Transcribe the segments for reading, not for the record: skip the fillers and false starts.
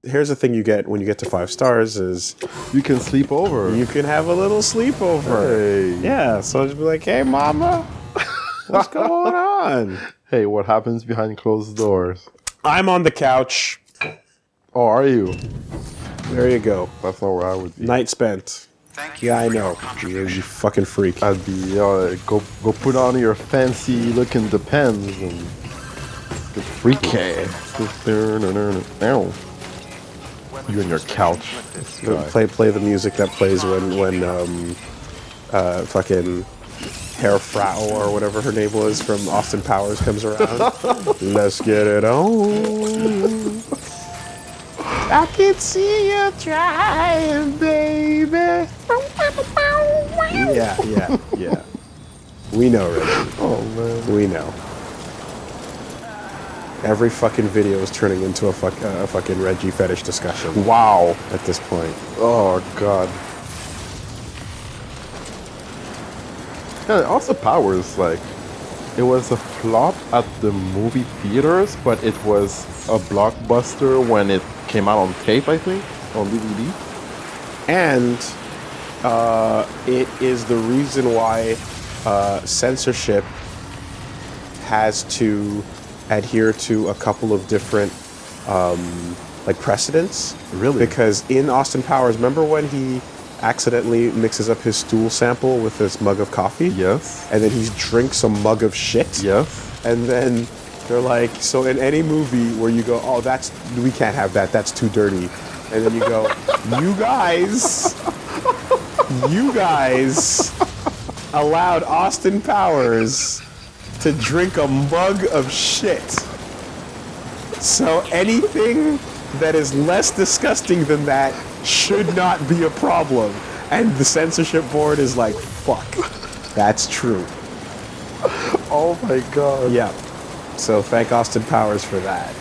here's the thing you get when you get to 5 stars is You can sleep over. you can have a little sleepover. Hey. Yeah, so just be like, hey, mama, what's going on? Hey, what happens behind closed doors? I'm on the couch. Oh, are you? There you go. That's not where I would be. Night spent. Yeah, I know. You fucking freak. I'd be go put on your fancy looking Depends and get freaky. You and your couch. Play the music that plays when fucking Hair Frau or whatever her name was from Austin Powers comes around. Let's get it on. I can see you trying, baby. Yeah. We know, Reggie. Oh man. We know. Every fucking video is turning into a fucking Reggie fetish discussion. Wow. At this point. Oh god. Yeah, Austin Powers, like, it was a flop at the movie theaters, but it was a blockbuster when it came out on tape, I think, on DVD. And it is the reason why censorship has to adhere to a couple of different like precedents. Really? Because in Austin Powers, remember when he accidentally mixes up his stool sample with this mug of coffee? Yes. And then he drinks a mug of shit? Yes. And then they're like, so in any movie where you go, oh, we can't have that, that's too dirty. And then you go, you guys allowed Austin Powers to drink a mug of shit. So anything that is less disgusting than that should not be a problem. And the censorship board is like, fuck, that's true. Oh my god. Yeah. So thank Austin Powers for that.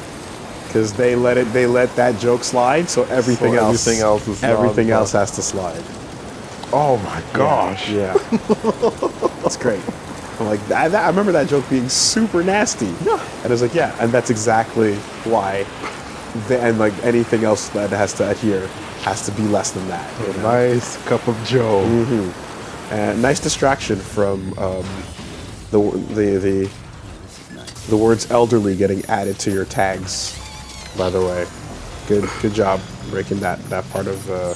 Because they let that joke slide, so everything else has to slide. Oh my gosh. Yeah. It's great. I'm like, I remember that joke being super nasty. Yeah. And I was like, yeah, and that's exactly why. And like anything else that has to adhere has to be less than that. A nice cup of Joe. Mm-hmm. And nice distraction from the words elderly getting added to your tags. By the way, good job breaking that part of the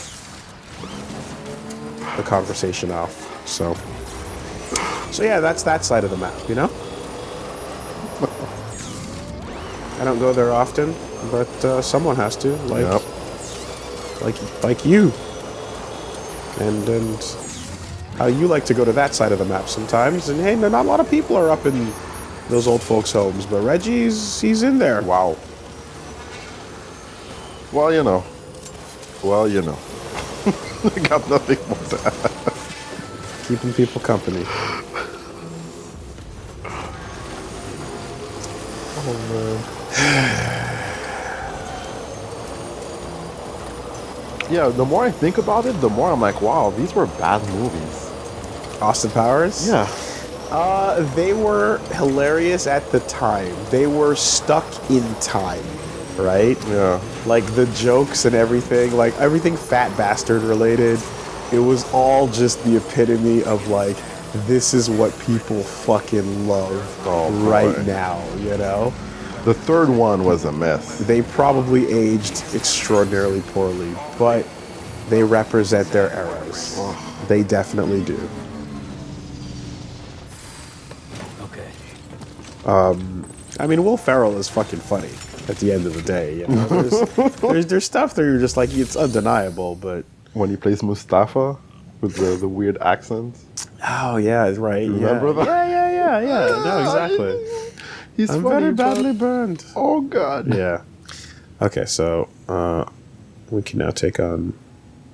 conversation off. So yeah, that's that side of the map, you know? I don't go there often, but someone has to, like you. And how you like to go to that side of the map sometimes. And hey, not a lot of people are up in those old folks' homes, but he's in there. Wow. Well, you know. I got nothing more to add. Keeping people company. Oh man. Yeah, the more I think about it, the more I'm like, wow, these were bad movies. Austin Powers? Yeah. They were hilarious at the time. They were stuck in time, right? Yeah. Like the jokes and everything, like everything Fat Bastard related, it was all just the epitome of like, this is what people fucking love right now, you know? The third one was a mess. They probably aged extraordinarily poorly, but they represent their eras. Oh. They definitely do. I mean, Will Ferrell is fucking funny at the end of the day. You know? there's stuff that you're just like, it's undeniable, but... When he plays Mustafa with the weird accent. Oh, yeah, right. Remember that? Yeah. No, exactly. He's I'm funny, very badly burned. Oh, God. Yeah. Okay, so we can now take on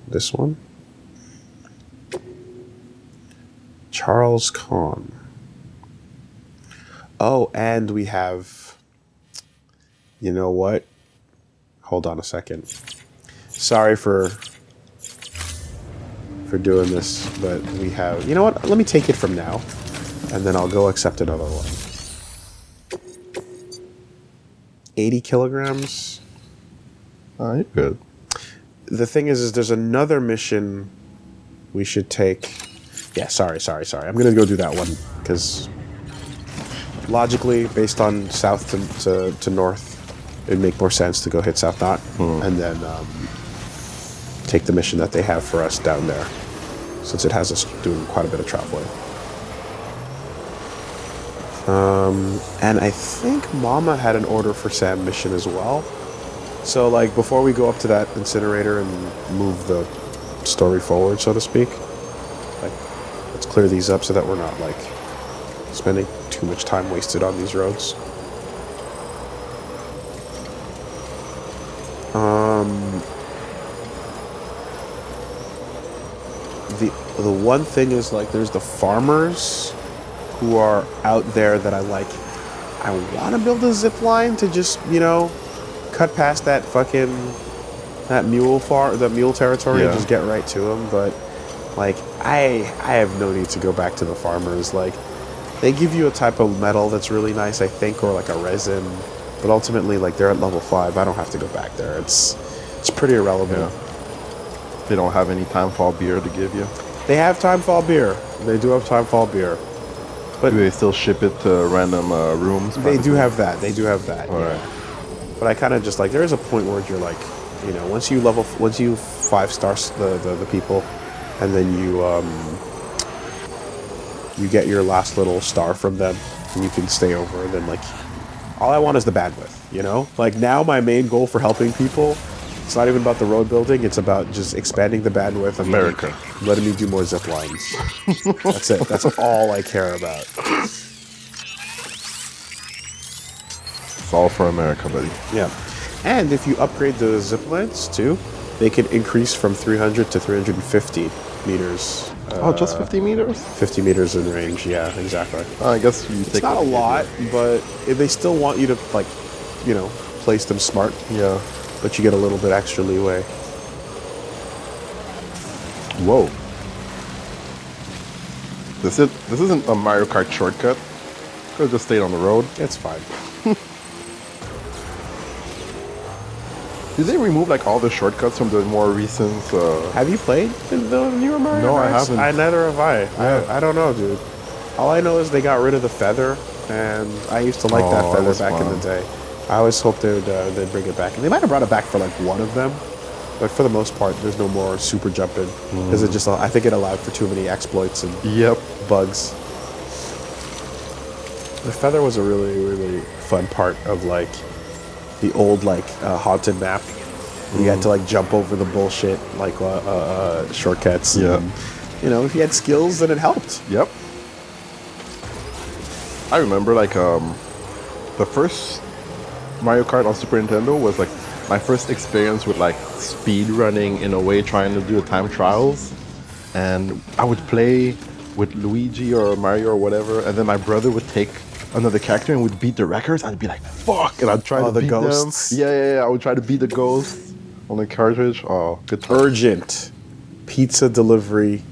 this one. Charles Kahn. Oh, and we have... You know what? Hold on a second. Sorry for doing this, but we have... You know what? Let me take it from now, and then I'll go accept another one. 80 kilograms. Oh, you're good. The thing is there's another mission we should take. Yeah, sorry. I'm gonna go do that one because logically, based on south to north, it'd make more sense to go hit South Knot and then take the mission that they have for us down there, since it has us doing quite a bit of traveling. And I think Mama had an order for Sam mission as well. So, like, before we go up to that incinerator and move the story forward, so to speak, like, let's clear these up so that we're not, like, spending too much time wasted on these roads. The one thing is, like, there's the farmers who are out there that I like. I want to build a zip line to just, you know, cut past that mule territory and just get right to them. But like, I have no need to go back to the farmers. Like, they give you a type of metal that's really nice, I think, or like a resin. But ultimately, like, they're at level 5. I don't have to go back there. It's pretty irrelevant. Yeah. They don't have any Timefall beer to give you. They have Timefall beer. They do have Timefall beer. But do they still ship it to random rooms? They do have that. All right. But I kind of just like, there is a point where you're like, you know, once you 5-star the people, and then you get your last little star from them, and you can stay over. And then, like, all I want is the bandwidth. You know, like, now my main goal for helping people, it's not even about the road building. It's about just expanding the bandwidth. And letting me do more zip lines. That's it. That's all I care about. It's all for America, buddy. Yeah. And if you upgrade the zip lines too, they can increase from 300 to 350 meters. Just 50 meters? 50 meters in range. Yeah, exactly. I guess you it's not a lot, but they still want you to, like, you know, place them smart. Yeah. But you get a little bit extra leeway. Whoa. This isn't a Mario Kart shortcut. Could have just stayed on the road. It's fine. Did they remove, like, all the shortcuts from the more recent... Have you played the newer Mario No, Karts? I haven't. Neither have I. Yeah. I don't know, dude. All I know is they got rid of the feather, and I used to like that feather back in the day. I always hoped they'd bring it back. And they might have brought it back for, like, one of them. But for the most part, there's no more super jumping. Because I think it allowed for too many exploits and bugs. The feather was a really, really fun part of, like, the old, like, haunted map. You had to, like, jump over the bullshit, like, shortcuts. Yeah. And, you know, if you had skills, then it helped. Yep. I remember, like, the first Mario Kart on Super Nintendo was, like, my first experience with, like, speed running in a way, trying to do the time trials. And I would play with Luigi or Mario or whatever, and then my brother would take another character and would beat the records. I'd be like, fuck! And I'd try to beat ghosts. them. Yeah. I would try to beat the ghosts on the cartridge. Oh, good time. Urgent pizza delivery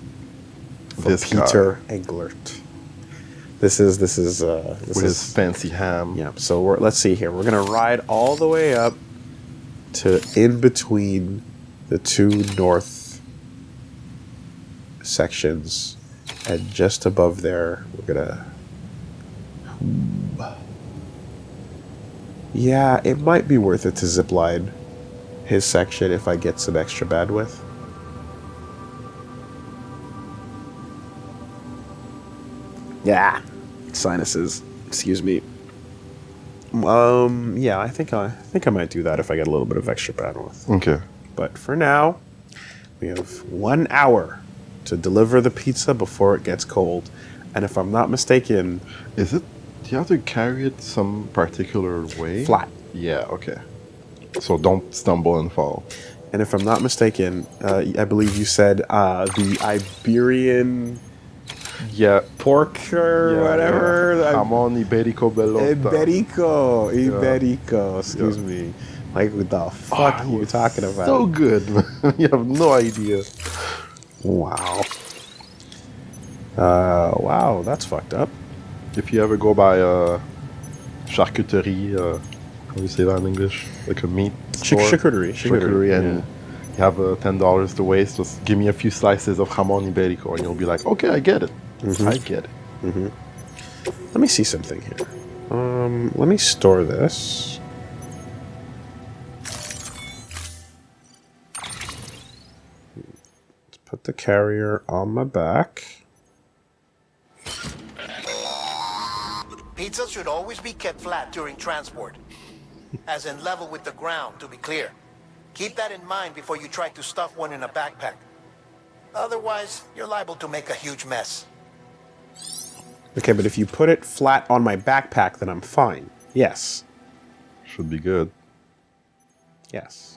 for Peter Englert. This is with his fancy ham. Yeah. So let's see here. We're gonna ride all the way up to in between the two north sections, and just above there, we're gonna. Yeah, it might be worth it to zipline his section if I get some extra bandwidth. Yeah, sinuses. Excuse me. Yeah, I think I might do that if I get a little bit of extra bandwidth. Okay. But for now, we have 1 hour to deliver the pizza before it gets cold. And if I'm not mistaken, do you have to carry it some particular way? Flat. Yeah, okay. So don't stumble and fall. And if I'm not mistaken, I believe you said the Iberian pork or whatever. Jamón ibérico bellota. Iberico. Excuse me. Like, what the fuck are you talking about? So good, man. You have no idea. Wow. Wow, that's fucked up. If you ever go by charcuterie, How do you say that in English? Like a meat store? Charcuterie, and yeah. you have $10 to waste. Just give me a few slices of jamon iberico, and you'll be like, okay, I get it. I get it. Let me see something here. Let me store this. Let's put the carrier on my back. Pizza should always be kept flat during transport, as in level with the ground, to be clear. Keep that in mind before you try to stuff one in a backpack. Otherwise, you're liable to make a huge mess. Okay, but if you put it flat on my backpack, then I'm fine. Yes. Should be good. Yes.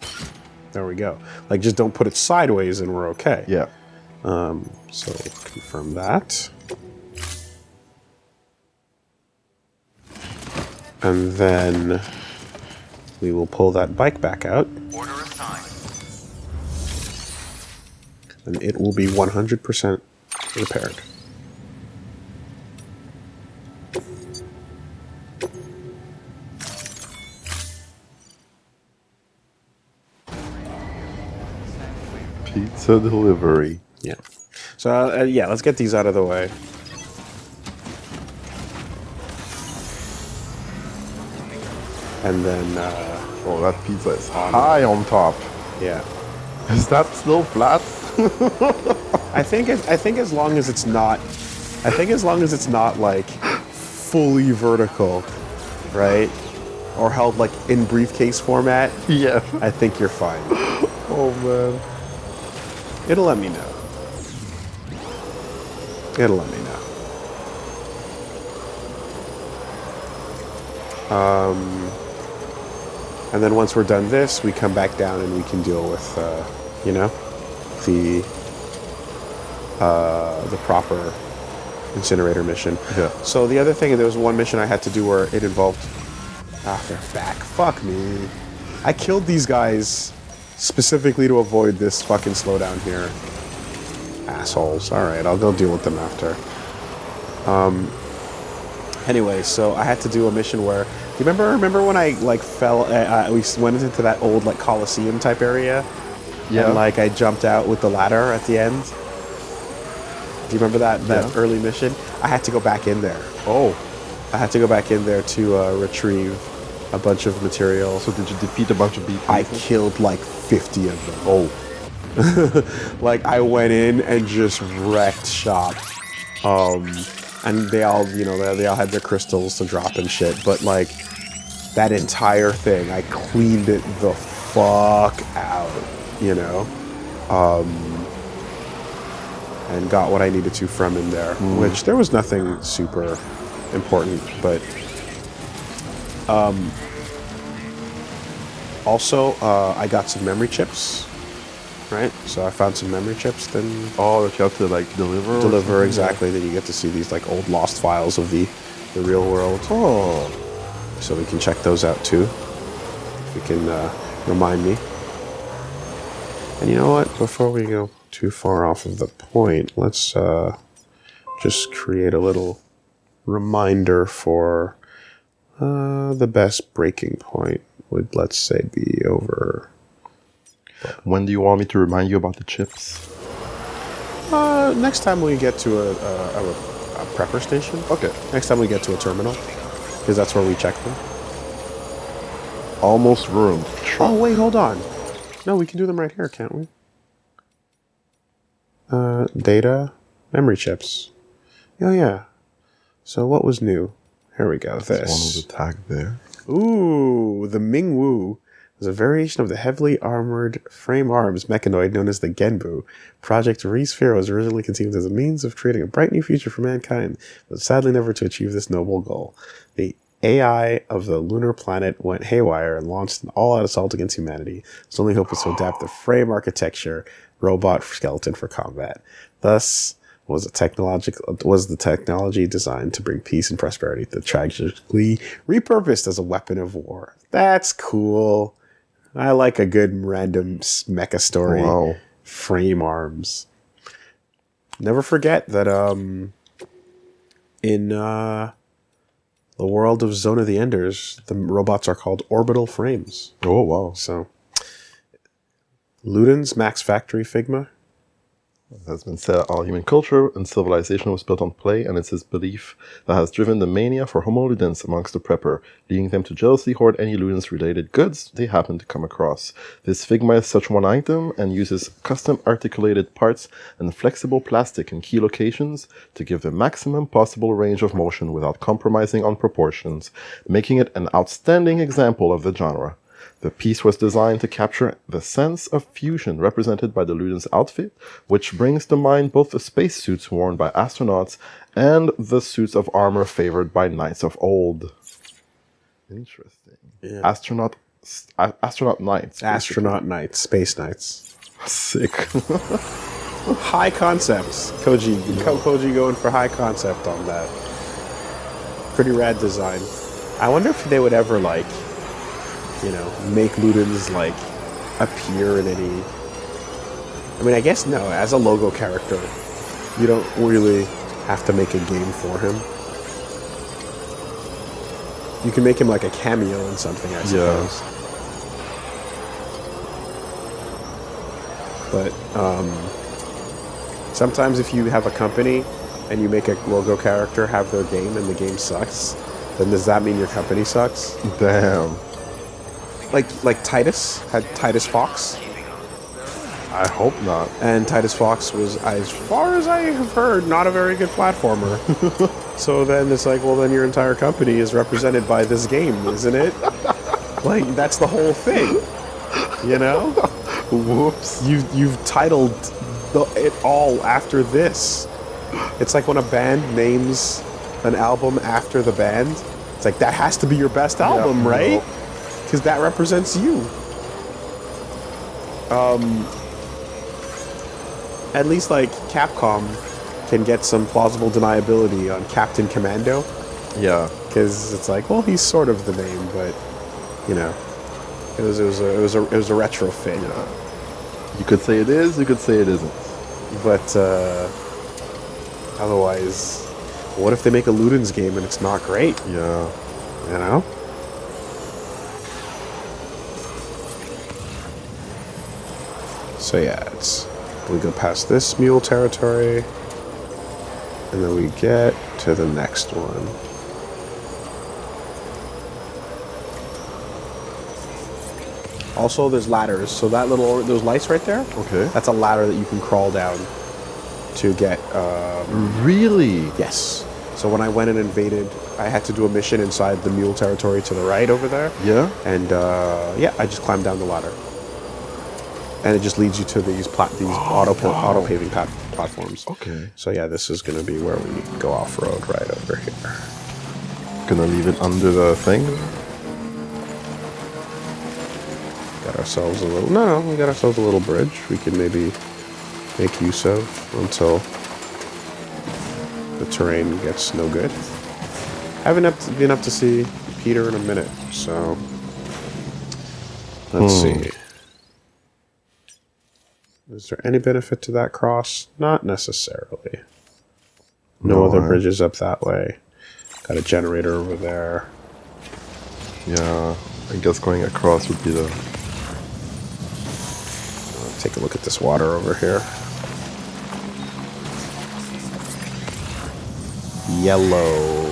There we go. Like, just don't put it sideways and we're okay. Yeah. So confirm that. And then we will pull that bike back out. Order assigned. And it will be 100% repaired. Pizza delivery. Yeah. So, yeah, let's get these out of the way. And then, Oh, that pizza is high on top. yeah. Is that still flat? I think as long as it's not, like fully vertical, right? Or held like in briefcase format, Yeah. I think you're fine. Oh, man. It'll let me know. It'll let me know. And then once we're done this, we come back down and we can deal with, you know, the proper incinerator mission. Yeah. So the other thing, there was one mission I had to do where it involved... Ah, they're back. Fuck me. I killed these guys specifically to avoid this fucking slowdown here. Assholes. Alright, I'll go deal with them after. Anyway, so I had to do a mission where... Do you remember when I, like, fell... we went into that old, like, Coliseum type area? Yeah. And, like, I jumped out with the ladder at the end? Do you remember that early mission? I had to go back in there. Oh. I had to go back in there to retrieve a bunch of material. So did you defeat a bunch of beetles? I killed like 50 of them. Oh. Like I went in and just wrecked shop. And they all, you know, they all had their crystals to drop and shit. But like that entire thing, I cleaned it the fuck out, you know? And got what I needed to from in there, which there was nothing super important, but also I got some memory chips, right? So I found some memory chips, then Oh, that you have to like deliver? deliver exactly, then you get to see these like old lost files of the real world. Oh. So we can check those out too, if you can remind me. And you know what, before we go too far off of the point, let's just create a little reminder for the best breaking point would, let's say, be over. When do you want me to remind you about the chips? Next time we get to a prepper station. Okay. Next time we get to a terminal, because that's where we check them. Almost ruined. Oh wait, hold on. No, we can do them right here, can't we? Data, memory chips. Oh yeah. So what was new? Here we go. One of the This. tag there. Ooh, the Mingwu is a variation of the heavily armored frame arms mechanoid known as the Genbu. Project Resphere was originally conceived as a means of creating a bright new future for mankind, but sadly never to achieve this noble goal. The AI of the lunar planet went haywire and launched an all-out assault against humanity. Its only hope was to adapt the frame architecture robot skeleton for combat. Thus was the technology designed to bring peace and prosperity to tragically repurposed as a weapon of war. That's cool. I like a good random mecha story. Wow. Frame arms. Never forget that in the world of Zone of the Enders, the robots are called orbital frames. Oh, wow. So, Ludens, Max Factory, Figma. It has been said all human culture and civilization was built on play, and it's his belief that has driven the mania for Homo ludens amongst the prepper, leading them to jealously hoard any ludens-related goods they happen to come across. This Figma is such one item and uses custom articulated parts and flexible plastic in key locations to give the maximum possible range of motion without compromising on proportions, making it an outstanding example of the genre. The piece was designed to capture the sense of fusion represented by the Ludens outfit, which brings to mind both the spacesuits worn by astronauts and the suits of armor favored by knights of old. Interesting. Yeah. Astronaut knights. Astronaut Knights, Space Knights. Sick. High concepts. Koji going for high concept on that. Pretty rad design. I wonder if they would ever, like, you know, make Ludens, like, appear in any... I mean, I guess no. As a logo character, you don't really have to make a game for him. You can make him, like, a cameo in something, I suppose. But, sometimes if you have a company and you make a logo character have their game and the game sucks, then does that mean your company sucks? Damn. Like Titus had Titus Fox, I hope not. and Titus Fox was, as far as I have heard, not a very good platformer. So then it's like, well, then your entire company is represented by this game, isn't it? Like, that's the whole thing, you know? Whoops. You've titled it all after this. It's like when a band names an album after the band. It's like, that has to be your best album, right? No. Because that represents you. At least, like, Capcom can get some plausible deniability on Captain Commando. Yeah. Because it's like, well, he's sort of the name, but, you know, it was a retrofit. Yeah. You could say it is, you could say it isn't. But otherwise, what if they make a Ludens game and it's not great? Yeah. You know? So yeah, we go past this mule territory, and then we get to the next one. Also, there's ladders. So that those lights right there. Okay. That's a ladder that you can crawl down to get. Really? Yes. So when I went and invaded, I had to do a mission inside the mule territory to the right over there. Yeah. And yeah, I just climbed down the ladder. And it just leads you to these auto paving platforms. Okay. So yeah, this is going to be where we go off road right over here. Gonna leave it under the thing. Got ourselves a little. No, we got ourselves a little bridge. We can maybe make use of until the terrain gets no good. Haven't been up to see Peter in a minute, so let's see. Is there any benefit to that cross? Not necessarily. No other bridges up that way. Got a generator over there. Yeah, I guess going across would be the... Take a look at this water over here. Yellow.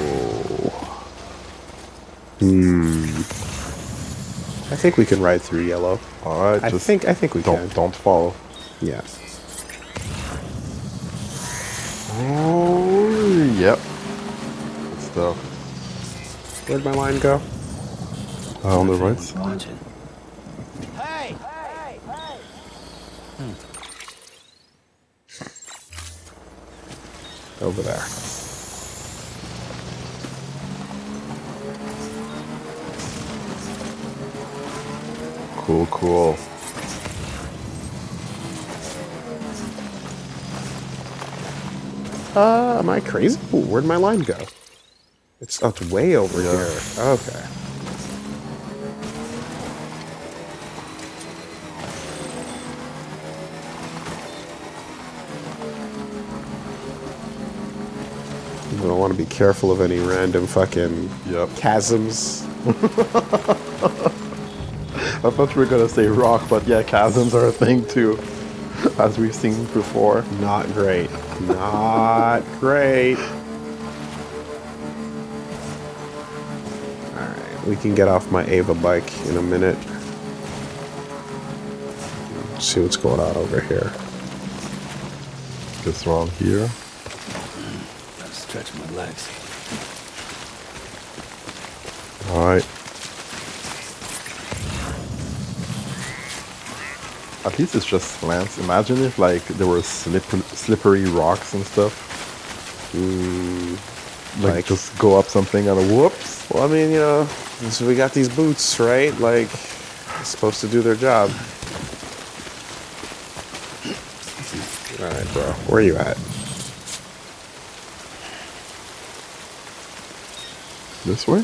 I think we can ride through yellow. Alright, I think we can. Don't follow. Yeah. Oh, yep. Good stuff. Where'd my line go? On the right side. Hey! Over there. Cool. Am I crazy? Ooh, where'd my line go? It's way over here. Okay. I want to be careful of any random fucking Yep. chasms. I thought you were gonna say rock, but yeah, chasms are a thing too, as we've seen before. Not great. Not great. Alright, we can get off my Ava bike in a minute. See what's going on over here. Guess around here. Gotta stretch my legs. Alright. At least it's just slants. Imagine if like there were slippery rocks and stuff. Like just go up something and a whoops. Well, I mean, you know, so we got these boots, right? Like, it's supposed to do their job. Alright, bro. Where are you at? This way?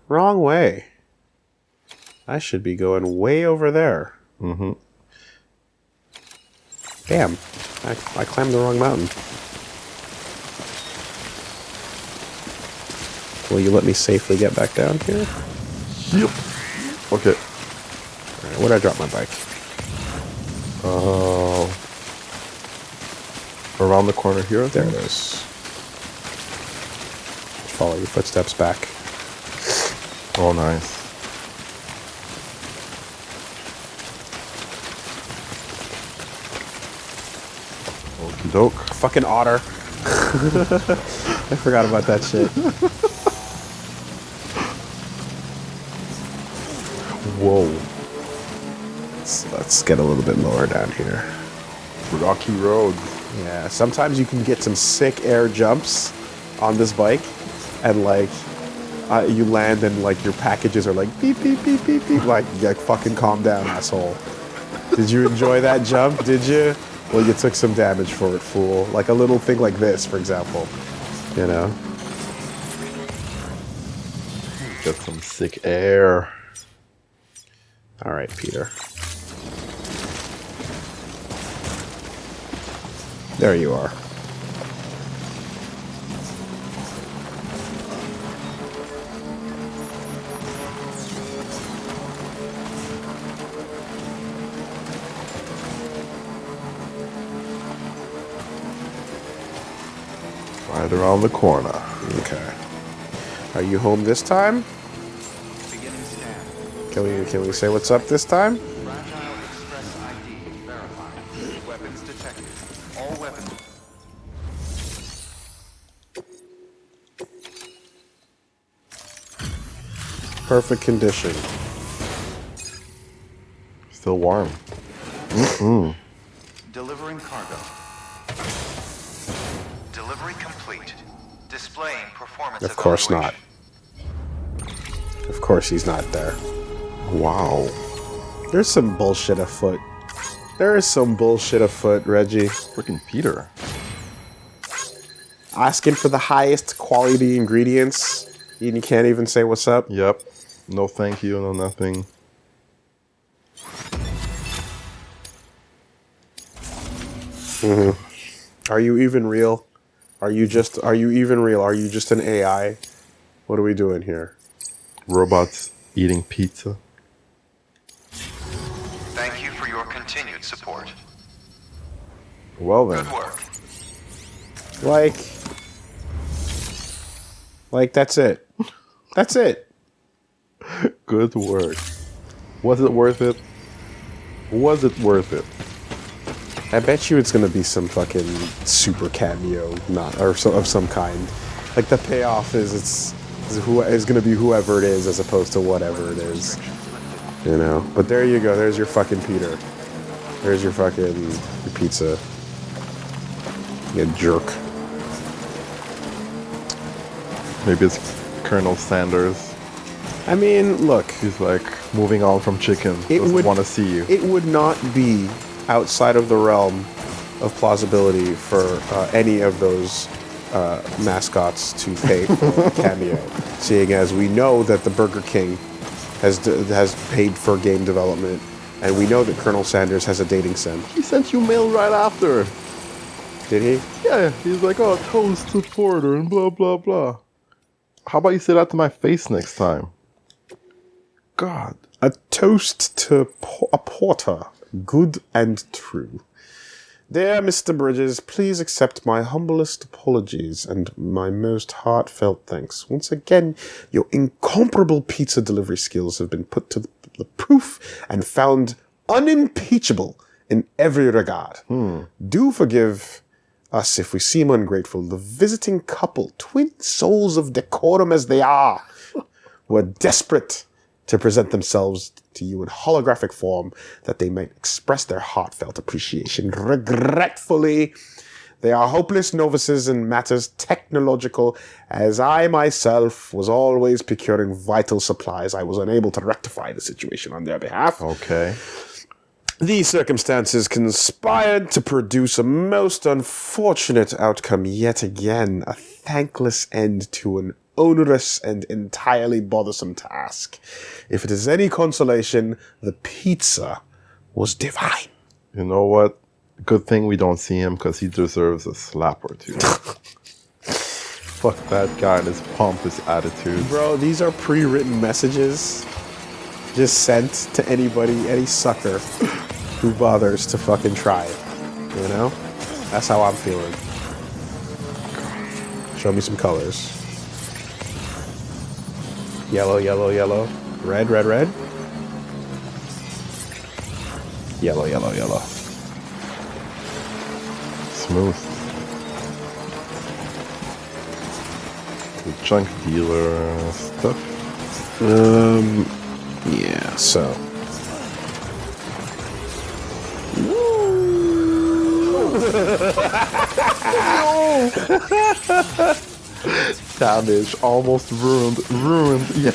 Wrong way. I should be going way over there. Mm-hmm. Damn. I climbed the wrong mountain. Will you let me safely get back down here? Yep. Okay. Alright, where'd I drop my bike? Around the corner here? There it is. Follow your footsteps back. Oh, nice. Okie doke. Fucking otter. I forgot about that shit. Whoa. Let's get a little bit lower down here. Rocky road. Yeah, sometimes you can get some sick air jumps on this bike, and like, you land and like your packages are like beep beep beep beep beep. Like fucking calm down, asshole. Did you enjoy that jump? Did you? Well, you took some damage for it, fool. Like a little thing like this, for example. You know. Get some sick air. All right, Peter. There you are. Right around the corner. Okay. Are you home this time? Beginning scan. Can we say what's up this time? Fragile Express ID verified. Weapons detected. All weapons. Perfect condition. Still warm. Delivering cargo. Delivery complete. Displaying performance. Of course not. evaluation. Of course he's not there. Wow. There's some bullshit afoot. There is some bullshit afoot, Reggie. Freaking Peter. Asking for the highest quality ingredients, and you can't even say what's up. Yep. No thank you, no nothing. Are you even real? Are you even real? Are you just an AI? What are we doing here? Robots eating pizza. Thank you for your continued support. Well then. Good work. Like that's it. That's it. Good work. Was it worth it? Was it worth it? I bet you it's gonna be some fucking super cameo, of some kind. Like the payoff is gonna be whoever it is as opposed to whatever it is. You know. But there you go. There's your fucking Peter. There's your fucking your pizza. You jerk. Maybe it's Colonel Sanders. I mean, look. He's like moving on from chicken. It Doesn't would want to see you. It would not be outside of the realm of plausibility for any of those mascots to pay for a cameo, seeing as we know that the Burger King has paid for game development, And we know that Colonel Sanders has a dating sim. He sent you mail right after. Did he? Yeah, he's like, oh, toast to Porter and blah, blah, blah. How about you say that to my face next time? God. A toast to a porter, good and true. Dear Mr. Bridges, please accept my humblest apologies and my most heartfelt thanks. Once again, your incomparable pizza delivery skills have been put to the proof and found unimpeachable in every regard. Do forgive us if we seem ungrateful. The visiting couple, twin souls of decorum as they are, were desperate to present themselves to you in holographic form that they might express their heartfelt appreciation. Regretfully, they are hopeless novices in matters technological, as I myself was always procuring vital supplies. I was unable to rectify the situation on their behalf. Okay. These circumstances conspired to produce a most unfortunate outcome yet again, a thankless end to an onerous and entirely bothersome task. If it is any consolation, the pizza was divine. You know what? Good thing we don't see him because he deserves a slap or two. Fuck that guy and his pompous attitude. Bro, these are pre-written messages just sent to anybody, any sucker who bothers to fucking try it. You know? That's how I'm feeling. Show me some colors. Yellow, yellow, yellow. Red, red, red. Yellow, yellow, yellow. Smooth. The junk dealer stuff. Yeah, so. Damage. Almost ruined. Ruined. Yeah.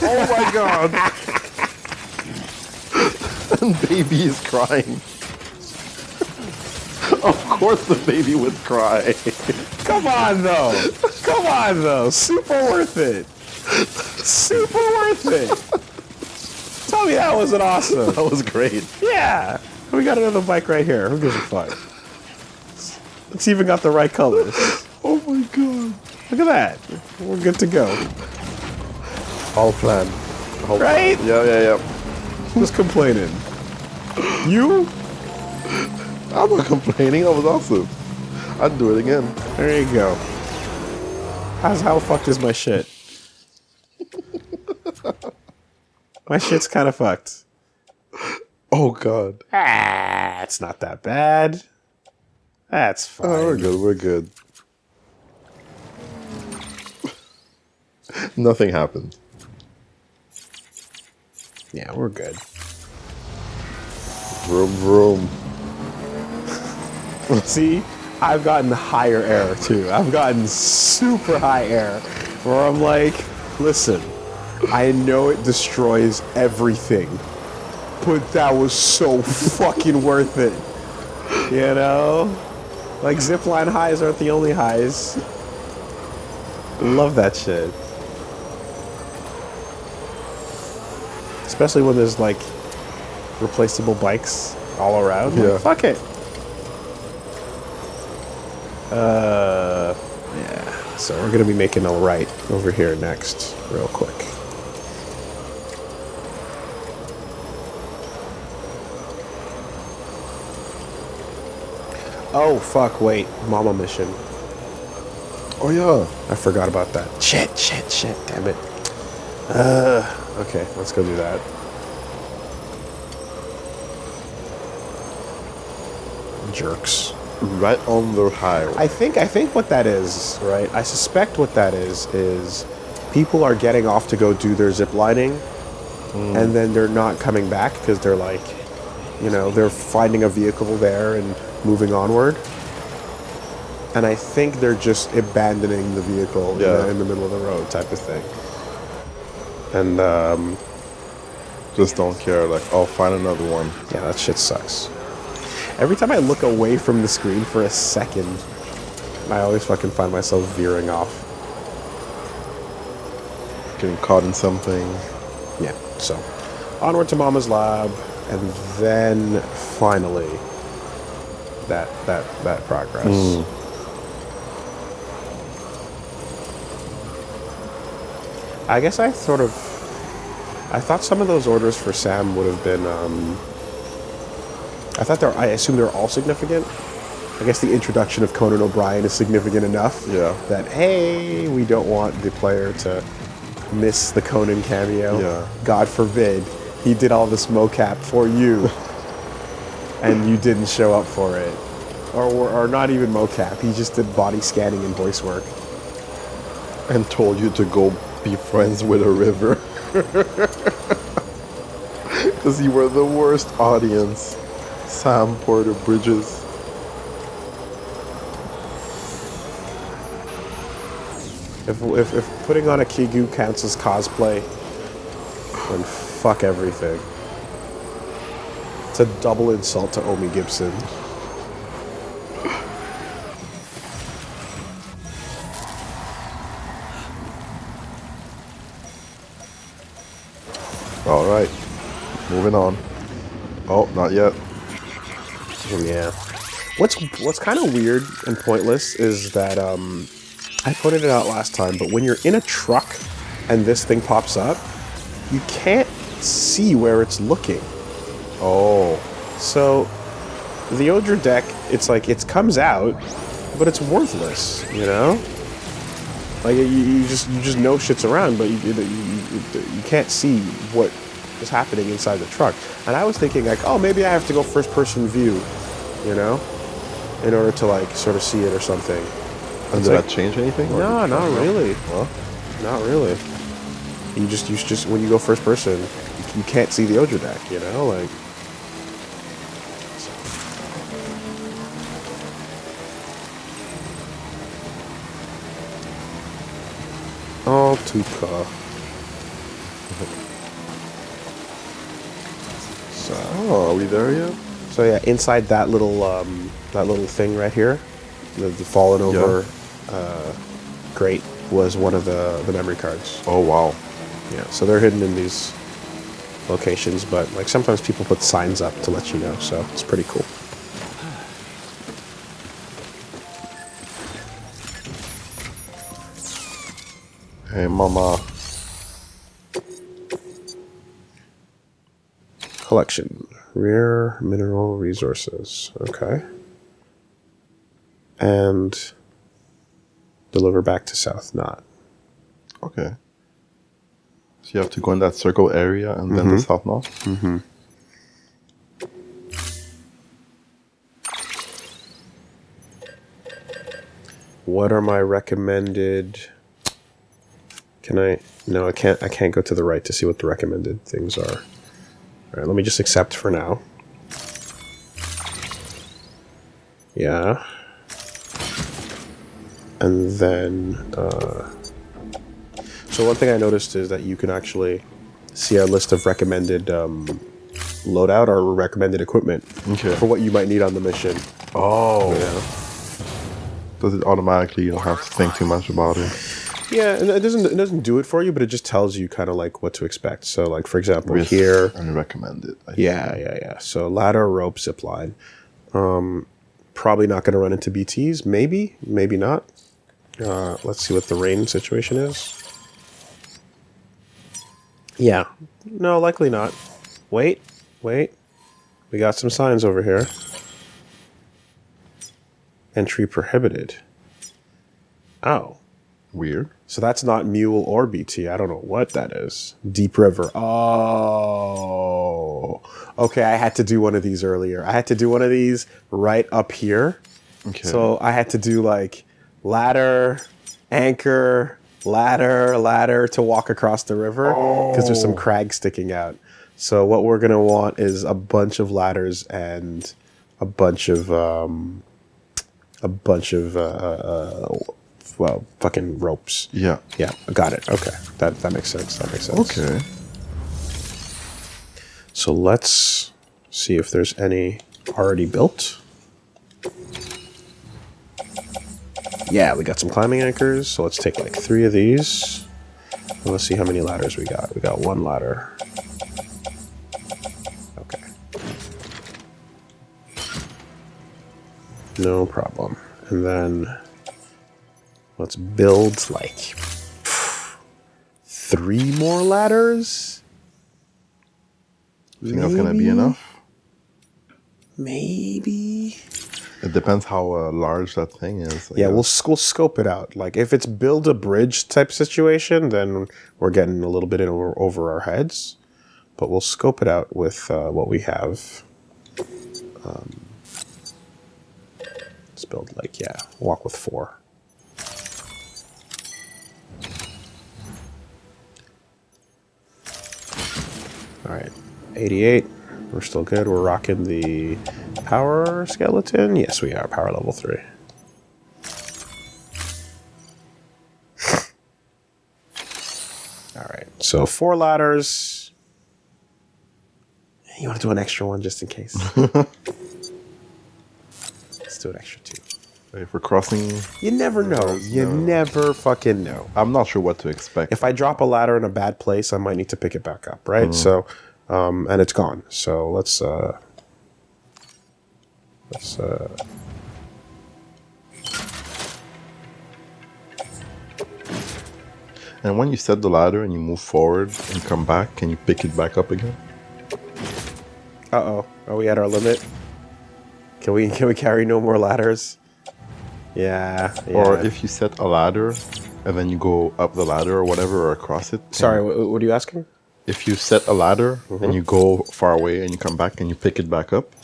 Oh my god. And baby is crying. Of course the baby would cry. Come on, though. Come on, though. Super worth it. Super worth it. Tell me that wasn't awesome. That was great. Yeah. We got another bike right here. Who gives a fuck? It's even got the right colors. Oh my god. Look at that. We're good to go. All planned. Right? Yeah. Who's complaining? You? I'm not complaining. That was awesome. I'd do it again. There you go. How fucked is my shit? My shit's kind of fucked. Oh god. It's not that bad. That's fine. Oh, we're good. Nothing happened. Yeah, we're good. Vroom vroom. See, I've gotten higher air too. I've gotten super high air where I'm like, listen, I know it destroys everything, but that was so fucking worth it. You know? Like, zipline highs aren't the only highs. Love that shit. Especially when there's, like, replaceable bikes all around. Yeah. Like, fuck it. Yeah. So we're gonna be making a right over here next, real quick. Oh, fuck, wait. Mama mission. Oh yeah. I forgot about that. Shit, damn it. Okay, let's go do that. Jerks. Right on the highway. I think what that is, right? I suspect what that is people are getting off to go do their zip lining, and then they're not coming back because they're like, you know, they're finding a vehicle there and moving onward. And I think they're just abandoning the vehicle in the middle of the road type of thing. And Just don't care. Like, I'll find another one. yeah, that shit sucks. Every time I look away from the screen for a second, I always fucking find myself veering off. Getting caught in something. Yeah, so onward to Mama's lab, and then finally that progress. I guess I thought some of those orders for Sam would have been I assume they're all significant. I guess the introduction of Conan O'Brien is significant enough that, hey, we don't want the player to miss the Conan cameo. Yeah. God forbid he did all this mocap for you and you didn't show up for it. Or not even mocap, he just did body scanning and voice work. And told you to go be friends with a river. Because you were the worst audience. Sam Porter Bridges. If putting on a Kigu counts as cosplay, then fuck everything. It's a double insult to Omi Gibson. All right, moving on. Oh, not yet. Yeah. What's kind of weird and pointless is that I pointed it out last time, but when you're in a truck and this thing pops up, you can't see where it's looking. Oh, So the Odra deck, it's like it comes out, but it's worthless, you know? Like you just know shit's around, but you can't see what is happening inside the truck. And I was thinking like, oh, maybe I have to go first person view, you know, in order to like sort of see it or something. and It's did like- that change anything? or No, did- not really. Huh? Not really. You just when you go first person, you can't see the Odra deck, you know, like. Oh, Tuka. So, Oh, are we there yet? so yeah, inside that little thing right here, the fallen over grate was one of the memory cards. Oh, wow. Yeah, so they're hidden in these locations, but like sometimes people put signs up to let you know, so it's pretty cool. Hey, mama. Collection. Rare mineral resources. Okay. And deliver back to South Knot. Okay. So you have to go in that circle area and then the south north? What are my recommended... Can I... No, I can't go to the right to see what the recommended things are. Alright, let me just accept for now. Yeah. And then... So one thing I noticed is that you can actually see our list of recommended loadout or recommended equipment Okay. for what you might need on the mission. Oh. Yeah. Does it automatically, you don't have to think too much about it? Yeah, and it doesn't do it for you, but it just tells you kind of like what to expect. So like for example Risk here, and recommend it. yeah. So ladder, rope, zip line. Probably not going to run into BTs. Maybe not. Let's see what the rain situation is. Yeah, no, likely not. Wait. We got some signs over here. Entry prohibited. Oh. Weird. So that's not mule or BT. I don't know what that is. Deep River. Oh. Okay, I had to do one of these earlier. I had to do one of these right up here. Okay. So I had to do like ladder, anchor, ladder to walk across the river because there's some crags sticking out. So what we're going to want is a bunch of ladders and a bunch of well, fucking ropes. Yeah. Yeah, got it. Okay, that makes sense. Okay. So let's see if there's any already built. Yeah, we got some climbing anchors. So let's take like 3 of these. And let's see how many ladders we got. We got 1 ladder. No problem. And then let's build like 3 more ladders. You think that's gonna be enough? Maybe. It depends how large that thing is. I Yeah, we'll guess. scope it out. Like if it's build a bridge type situation, then we're getting a little bit over our heads. But we'll scope it out with what we have. Let's build like walk with 4. All right, 88. We're still good. We're rocking the power skeleton. Yes, we are. Power level 3. All right, so 4 ladders. You want to do an extra one just in case? Let's do an extra 2. If we're crossing, You never know. You never fucking know. I'm not sure what to expect. If I drop a ladder in a bad place, I might need to pick it back up, right? So, and it's gone. So let's And when you set the ladder and you move forward and come back, can you pick it back up again? Uh-oh. Are we at our limit? Can we carry no more ladders? Yeah. Or if you set a ladder and then you go up the ladder or whatever or across it. Sorry, what are you asking? If you set a ladder and you go far away and you come back and you pick it back up,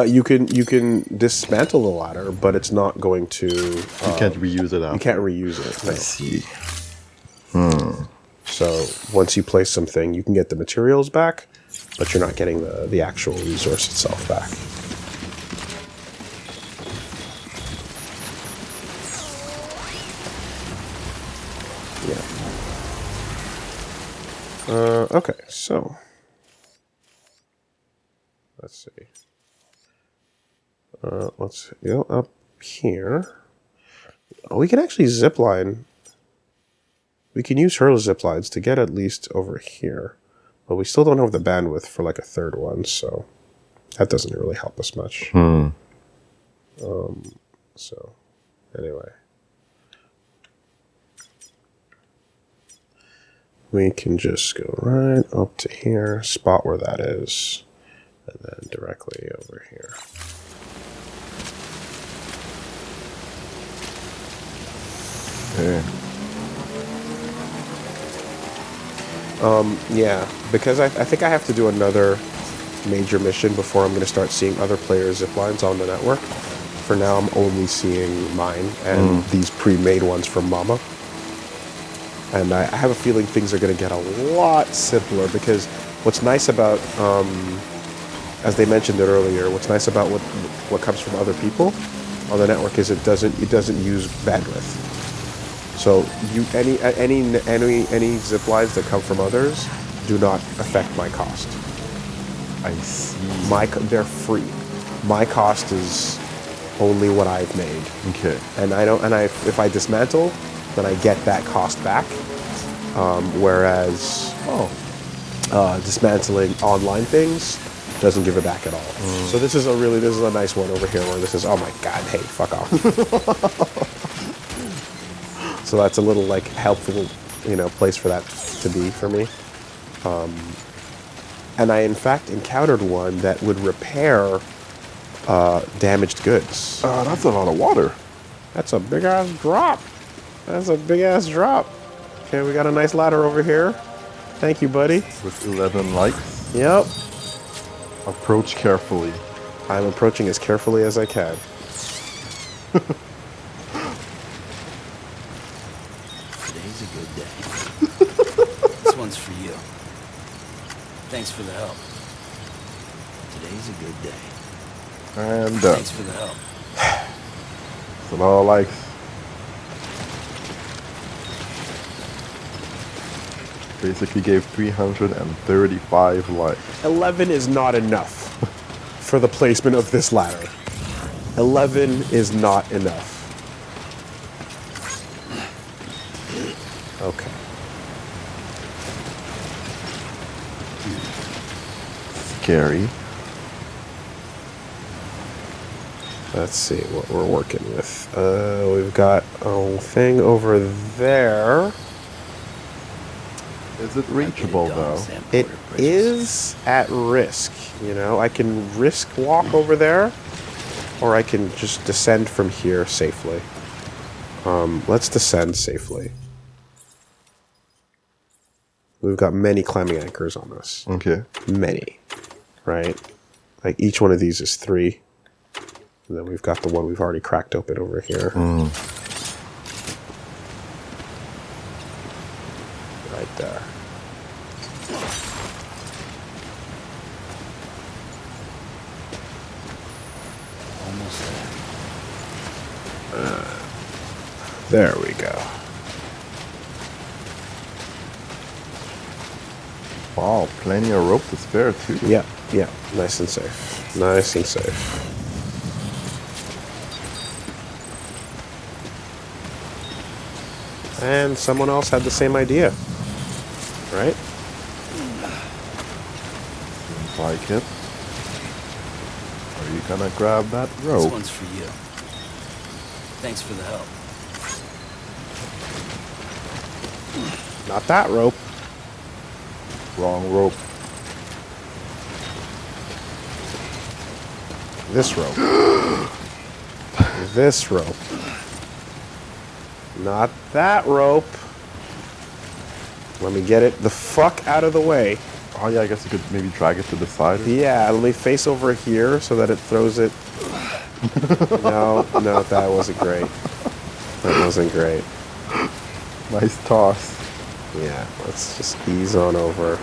You can dismantle the ladder, but it's not going to. you can't reuse it out. You can't reuse it. No. I see. So once you place something, you can get the materials back, but you're not getting the actual resource itself back. Yeah. Okay, so let's see. Let's go up here. Oh, we can actually zip line. We can use her zip lines to get at least over here, but we still don't have the bandwidth for like a third one, so that doesn't really help us much. So anyway, we can just go right up to here, spot where that is, and then directly over here. Okay. Yeah, because I think I have to do another major mission before I'm going to start seeing other players' zip lines on the network. For now, I'm only seeing mine and these pre-made ones from Mama. And I have a feeling things are going to get a lot simpler because what's nice about, as they mentioned it earlier, what's nice about what comes from other people on the network is it doesn't use bandwidth. So any zip lines that come from others do not affect my cost. I see. They're free. My cost is only what I've made. Okay. And if I dismantle, then I get that cost back. Whereas dismantling online things doesn't give it back at all. So this is a nice one over here where this is, oh my god, hey, fuck off. So that's a little like helpful, place for that to be for me. And I in fact encountered one that would repair damaged goods. That's a lot of water. That's a big ass drop. Okay, we got a nice ladder over here. Thank you, buddy. With 11 likes. Yep. Approach carefully. I'm approaching as carefully as I can. Today's a good day. This one's for you. Thanks for the help. Today's a good day. And Thanks for the help. it's a lot of likes. Basically gave 335 likes. 11 is not enough for the placement of this ladder. 11 is not enough. Okay. Scary. Let's see what we're working with. We've got a thing over there. Is it reachable though? It is at risk, you know. I can risk walk over there, or I can just descend from here safely. Let's descend safely. We've got many climbing anchors on us. Okay. Many, right? Like each one of these is 3. And then we've got the one we've already cracked open over here. Right there. Almost there. There we go. Wow, plenty of rope to spare too. Yeah, yeah. Nice and safe. Nice and safe. And someone else had the same idea. Right? Seems like it. Are you gonna grab that This rope? one's for you. Thanks for the help. Not that rope. Wrong rope. This rope. This rope. Not that rope. Let me get it the fuck out of the way. Oh yeah, I guess you could maybe drag it to the side. Yeah, let me face over here so that it throws it. No, that wasn't great. That wasn't great. Nice toss. Yeah, let's just ease on over.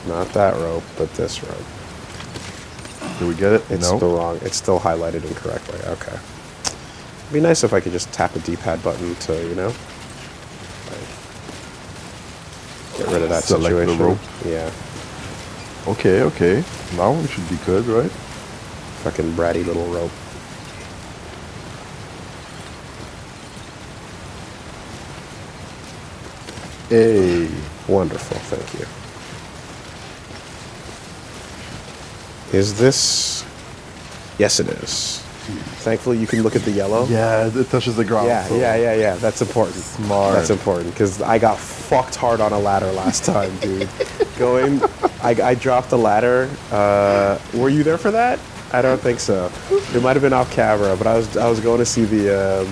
Not that rope, but this rope. Do we get it? It's No. still wrong. It's still highlighted incorrectly. Okay. It'd be nice if I could just tap a D-pad button to, you know, like, get rid of that Select the situation. rope. Yeah. Okay, okay. Now we should be good, right? Fucking bratty little rope. Hey. Wonderful, thank you. Is this... Yes, it is. Thankfully, you can look at the yellow. Yeah, it touches the ground. Yeah, so yeah. That's important. Smart. That's important, because I got fucked hard on a ladder last time, dude. I dropped a ladder. Were you there for that? I don't think so. It might have been off camera, but I was going to see the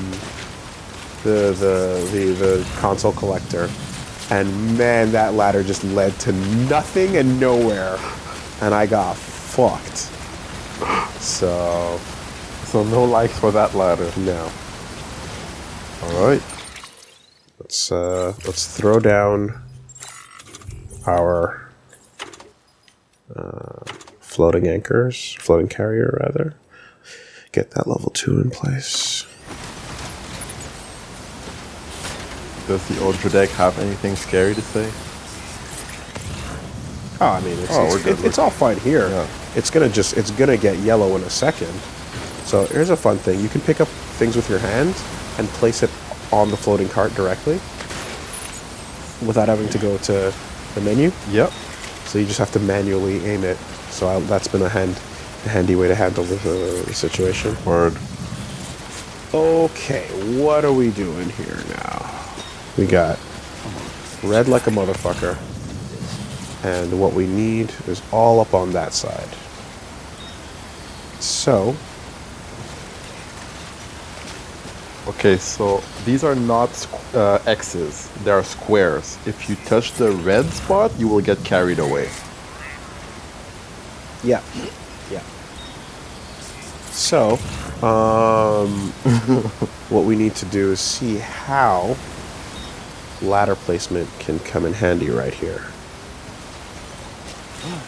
console collector, and man, that ladder just led to nothing and nowhere, and I got fucked. So no likes for that ladder. no. All right. Let's throw down our floating carrier rather. Get that level 2 in place. Does the Ultra deck have anything scary to say? Oh, I mean, it's all fine here. Yeah. It's gonna get yellow in a second. So here's a fun thing: you can pick up things with your hand and place it on the floating cart directly, without having to go to the menu. Yep. So you just have to manually aim it. So that's been a handy way to handle the situation. Word. Okay, what are we doing here now? We got red like a motherfucker. And what we need is all up on that side. So... Okay, so these are not X's, they are squares. If you touch the red spot, you will get carried away. yeah. Yeah. So, what we need to do is see how ladder placement can come in handy right here.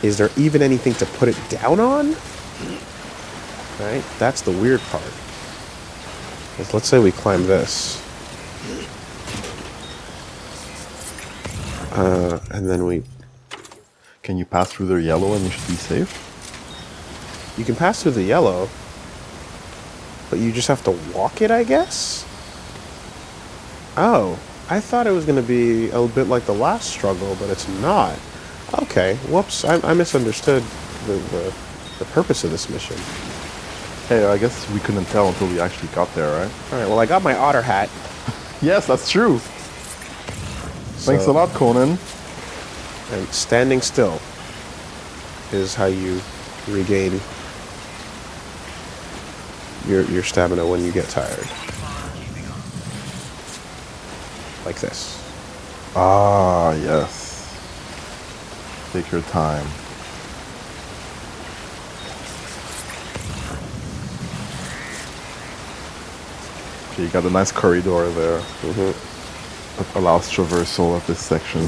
Is there even anything to put it down on? Right? That's the weird part. 'Cause let's say we climb this. And then we... Can you pass through the yellow and you should be safe? You can pass through the yellow, but you just have to walk it, I guess? Oh, I thought it was going to be a bit like the last struggle, but it's not. Okay, whoops, I misunderstood the purpose of this mission. Hey, I guess we couldn't tell until we actually got there, right? All right, well, I got my otter hat. Yes, that's true. Thanks a lot, Conan. And standing still is how you regain your stamina when you get tired. Like this. Ah, yes. Take your time. Okay, you got a nice corridor there. That allows traversal of this section.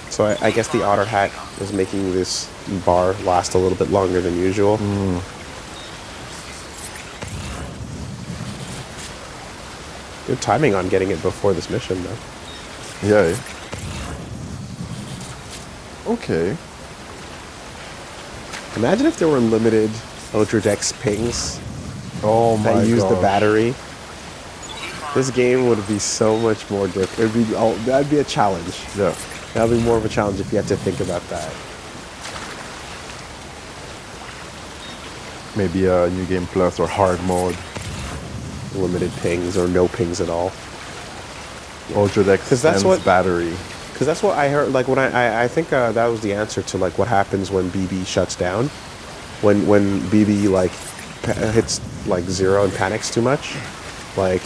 So I guess the otter hat is making this bar last a little bit longer than usual. Good timing on getting it before this mission, though. Yeah. Okay. Imagine if there were limited Ultradex pings Oh my god. that use the battery. This game would be so much more different. That'd be a challenge. Yeah. That'd be more of a challenge if you had to think about that. Maybe a New Game Plus or hard mode. Limited pings or no pings at all. Ultradex 'Cause that's sends what- battery. Because that's what I heard. Like when I think that was the answer to like what happens when BB shuts down. When BB like hits like 0 and panics too much, like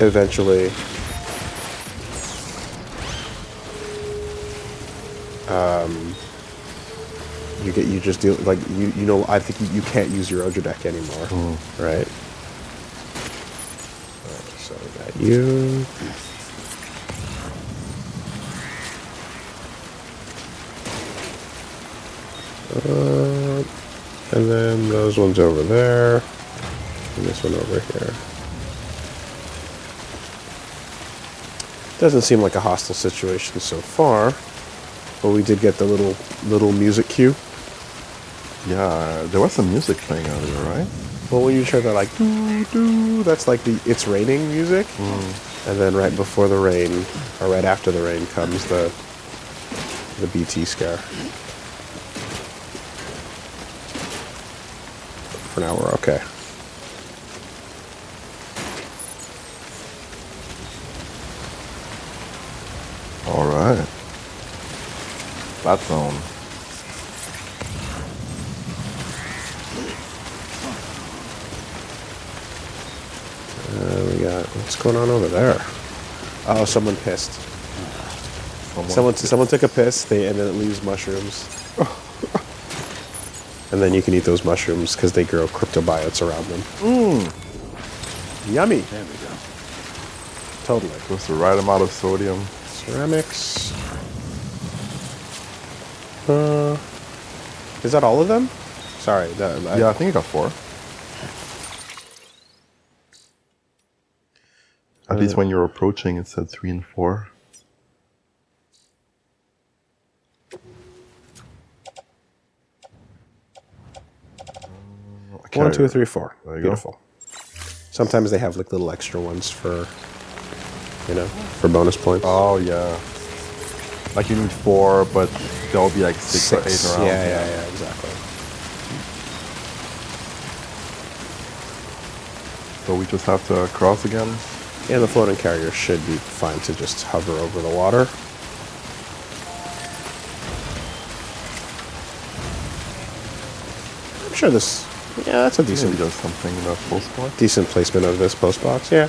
eventually. You just deal like you know I think you can't use your Ojo deck anymore, right? Alright, so we got you. And then those ones over there, and this one over here. Doesn't seem like a hostile situation so far, but we did get the little music cue. Yeah, there was some music playing earlier, right? Well, when you hear that like doo doo, that's like the "It's Raining" music, and then right before the rain, or right after the rain, comes the BT scare. For now, we're okay. All right. Flat zone. We got what's going on over there? Oh, someone pissed. Someone took a piss. And then it leaves mushrooms. And then you can eat those mushrooms because they grow cryptobiotes around them. Yummy. There we go. Totally. Just the right amount of sodium. Ceramics. Is that all of them? Sorry. Yeah, I think you got 4. At least when you're approaching, it said 3 and 4. Okay. 1, 2, 3, 4. There you Beautiful. Sometimes they have like little extra ones for, for bonus points. Oh, yeah. Like you need 4, but there'll be like 6 or 8 around. Yeah, exactly. So we just have to cross again. And the floating carrier should be fine to just hover over the water. I'm sure this... Yeah, that's a Maybe decent does something in that post point. decent placement of this post box. Yeah.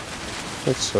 Let's